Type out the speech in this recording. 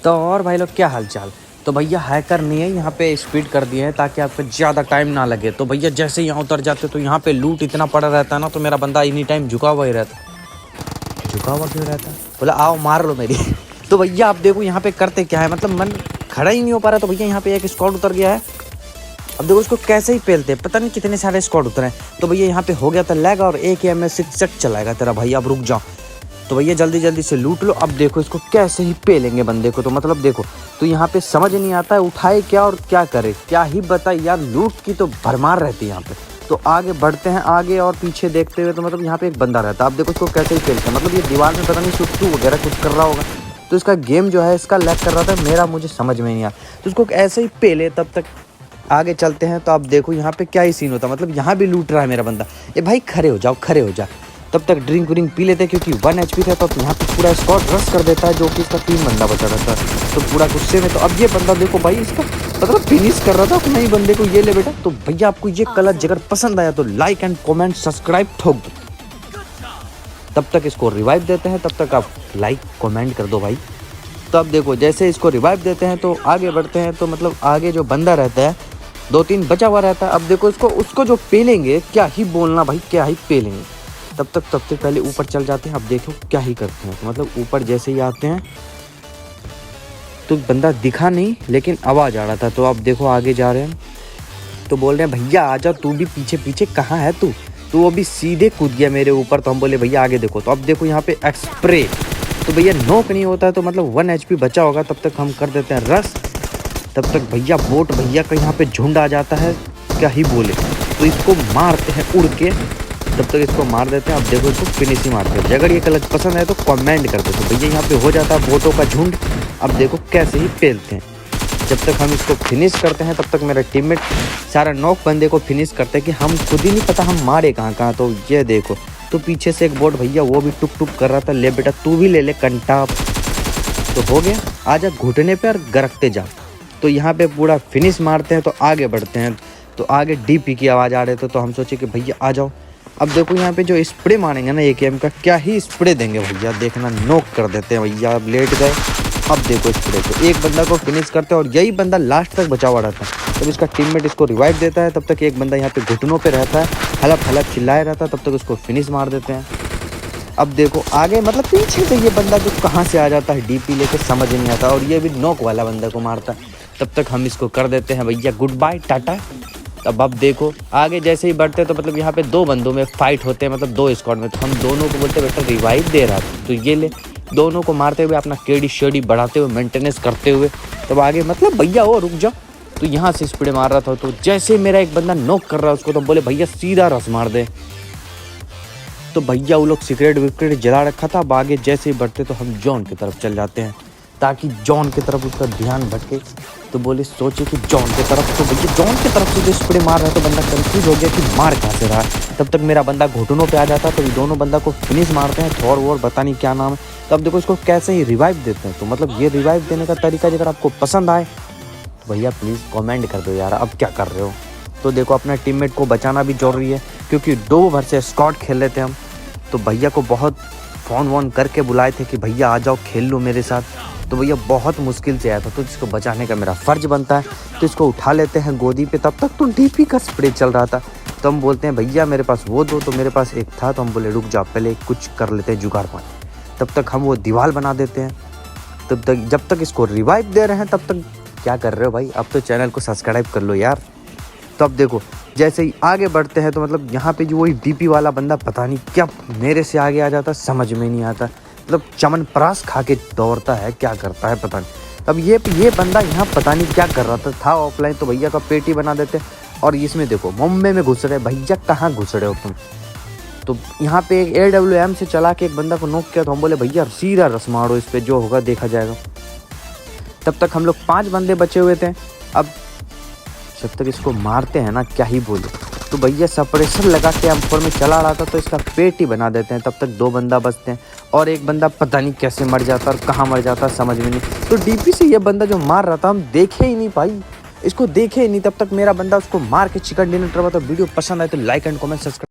तो और भाई लोग क्या हाल चाल। तो भैया हैकर नहीं है, यहाँ पे स्पीड कर दिए हैं ताकि आपको ज़्यादा टाइम ना लगे। तो भैया जैसे यहाँ उतर जाते तो यहाँ पे लूट इतना पड़ा रहता है ना, तो मेरा बंदा एनी टाइम झुका हुआ ही रहता। झुका हुआ क्यों रहता है? बोला आओ मार लो मेरी। तो भैया आप देखो यहाँ पे करते क्या है, मतलब मन खड़ा ही नहीं हो पा रहा। तो भैया यहाँ पे एक स्क्वाड उतर गया है। अब देखो उसको कैसे ही पेलते हैं, पता नहीं कितने सारे स्क्वाड उतरे हैं। तो भैया यहाँ पे हो गया था लैग और एक एम एस सेट चलाएगा तेरा भाई। अब रुक जाओ। तो भैया जल्दी जल्दी से लूट लो। अब देखो इसको कैसे ही पेलेंगे बंदे को। तो मतलब देखो, तो यहाँ पे समझ नहीं आता है उठाए क्या और क्या करे, क्या ही बताए यार। लूट की तो भरमार रहती है यहाँ पे। तो आगे बढ़ते हैं, आगे और पीछे देखते हुए। तो मतलब यहाँ पे एक बंदा रहता है। अब देखो इसको कैसे ही पेलते हैं, मतलब ये दीवार में पता नहीं सुट्टू वगैरह कुछ कर रहा होगा। तो इसका गेम जो है इसका लैग कर रहा था, मेरा मुझे समझ में नहीं आया। तो इसको ऐसे ही पेले, तब तक आगे चलते हैं। तो आप देखो यहाँ पे क्या ही सीन होता है, मतलब यहाँ भी लूट रहा है मेरा बंदा। ये भाई खड़े हो जाओ, खड़े हो जा। तब तक ड्रिंक व्रिंक पी लेते हैं क्योंकि 1 HP था। तो यहाँ पे पूरा स्क्वाड रश कर देता है, जो कि इसका 3 बंदा बचा रहता है। तो पूरा गुस्से में। तो अब ये बंदा देखो भाई इसका मतलब फिनिश कर रहा था अपने ही बंदे को। ये ले बेटा। तो भैया आपको ये कलर अगर पसंद आया तो लाइक एंड कमेंट सब्सक्राइब ठोक दो। तब तक इसको रिवाइव देते हैं, तब तक आप लाइक कमेंट कर दो भाई। तो अब देखो जैसे इसको रिवाइव देते हैं तो आगे बढ़ते हैं। तो मतलब आगे जो बंदा रहता है 2-3 बचा हुआ रहता है। अब देखो उसको जो पेलेंगे, क्या ही बोलना भाई, क्या ही पेलेंगे। तब तक पहले ऊपर चल जाते हैं। अब देखो क्या ही करते हैं। तो मतलब ऊपर जैसे ही आते हैं तो बंदा दिखा नहीं, लेकिन आवाज़ आ रहा था। तो अब देखो आगे जा रहे हैं तो बोल रहे हैं भैया आ जा, तू भी पीछे पीछे कहाँ है तू। तो वो भी सीधे कूद गया मेरे ऊपर। तो हम बोले भैया आगे देखो। तो अब देखो यहाँ पे एक्सप्रे। तो भैया नॉक नहीं होता है, तो मतलब 1 HP बचा होगा। तब तक हम कर देते हैं रश। तब तक भैया बोट भैया का यहाँ पे झुंड आ जाता है, क्या ही बोले। तो इसको मारते हैं उड़ के। तब तक इसको मार देते हैं। अब देखो इसको फिनिश ही मारते हैं। अगर ये कलर पसंद है तो कमेंट कर दो। तो भैया यहाँ पे हो जाता है बोटों का झुंड। अब देखो कैसे ही पेलते हैं। जब तक हम इसको फिनिश करते हैं तब तक मेरा टीममेट सारा नॉक बंदे को फिनिश करते हैं कि हम खुद ही नहीं पता हम मारे कहाँ। तो ये देखो, तो पीछे से एक बोट भैया वो भी टुक टुक कर रहा था, ले बेटा तू भी ले ले कंटा। तो हो गया, आजा घुटने पे और गरकते जा। तो यहाँ पे पूरा फिनिश मारते हैं। तो आगे बढ़ते हैं। तो आगे DP की आवाज़ आ रही थी। तो हम सोचे कि भैया आ जाओ। अब देखो यहाँ पे जो स्प्रे मारेंगे ना AKM का, क्या ही स्प्रे देंगे भैया। देखना नॉक कर देते हैं भैया। अब लेट गए। अब देखो स्प्रे को एक बंदा को फिनिश करते हैं और यही बंदा लास्ट तक बचा हुआ रहता है। तब इसका टीममेट इसको रिवाइव देता है। तब तक एक बंदा यहाँ पे घुटनों पे रहता है, हलप हलप चिल्लाए रहता है। तब तक उसको फिनिश मार देते हैं। अब देखो आगे मतलब पीछे से ये बंदा जो कहाँ से आ जाता है DP लेके, समझ नहीं आता। और ये भी नॉक वाला बंदा को मारता है। तब तक हम इसको कर देते हैं भैया गुड बाय टाटा। अब देखो आगे जैसे ही बढ़ते हैं तो मतलब यहाँ पे 2 बंदों में फाइट होते हैं, मतलब 2 स्क्वाड में। तो हम दोनों को बोलते बेटा रिवाइव दे रहा था तो ये ले। दोनों को मारते हुए अपना केडी शेडी बढ़ाते हुए मेंटेनेंस करते हुए तब आगे मतलब भैया वो रुक जाओ। तो यहाँ से स्पीड मार रहा था। तो जैसे मेरा एक बंदा नॉक कर रहा है उसको, तो बोले भैया सीधा रस मार दे। तो भैया वो लोग सिगरेट विगरेट जला रखा था। अब आगे जैसे ही बढ़ते तो हम जॉन की तरफ चल जाते हैं ताकि जॉन की तरफ उसका ध्यान भटके। तो बोले सोचे कि जॉन की तरफ। तो भैया जॉन की तरफ से जो स्प्रे मार रहा है तो बंदा कंफ्यूज हो गया कि मार कहाँ से रहा है। तब तक मेरा बंदा घुटनों पे आ जाता है। तो ये दोनों बंदा को फिनिश मारते हैं। थोर वोर पता नहीं क्या नाम है। तो अब देखो इसको कैसे ही रिवाइव देते हैं। तो मतलब ये रिवाइव देने का तरीका अगर आपको पसंद आए तो भैया प्लीज़ कमेंट कर दो यार, अब क्या कर रहे हो। तो देखो अपना टीममेट को बचाना भी जरूरी है क्योंकि 2 ओवर से स्क्वाड खेल रहे थे हम। तो भैया को बहुत फ़ोन वोन करके बुलाए थे कि भैया आ जाओ खेल लो मेरे साथ। तो भैया बहुत मुश्किल से आया था। तो इसको बचाने का मेरा फ़र्ज बनता है। तो इसको उठा लेते हैं गोदी पे। तब तक तो DP का स्प्रे चल रहा था। तो हम बोलते हैं भैया मेरे पास वो दो। तो मेरे पास एक था। तो हम बोले रुक जाओ पहले कुछ कर लेते हैं जुगाड़ पानी। तब तक हम वो दीवार बना देते हैं। तब तक जब तक इसको रिवाइव दे रहे हैं तब तक क्या कर रहे हो भाई, अब तो चैनल को सब्सक्राइब कर लो यार। तो अब देखो जैसे ही आगे बढ़ते हैं तो मतलब यहाँ पे जो वही DP वाला बंदा पता नहीं क्या मेरे से आगे आ जाता, समझ में नहीं आता। मतलब चमन प्रास खा के दौड़ता है, क्या करता है पता नहीं। अब ये बंदा यहाँ पता नहीं क्या कर रहा था ऑफलाइन। तो भैया का पेटी बना देते। और इसमें देखो मुंबई में घुस रहे। भैया कहाँ घुस रहे हो तुम। तो यहाँ पे एक AWM से चला के एक बंदा को नॉक किया। तो हम बोले भैया सीधा रस मारो इस पर, जो होगा देखा जाएगा। तब तक हम लोग 5 बंदे बचे हुए थे। अब जब तक इसको मारते हैं ना, क्या ही बोले। तो भैया सप्रेशर लगा के M4 में चला रहा था। तो इसका पेट ही बना देते हैं। तब तक 2 बंदा बचते हैं और एक बंदा पता नहीं कैसे मर जाता और कहाँ मर जाता समझ में नहीं। तो DP से ये बंदा जो मार रहा था हम देखे ही नहीं भाई, इसको देखे ही नहीं। तब तक मेरा बंदा उसको मार के चिकन डिनर करवा। तो वीडियो पसंद आए तो लाइक एंड कमेंट सब्सक्राइब।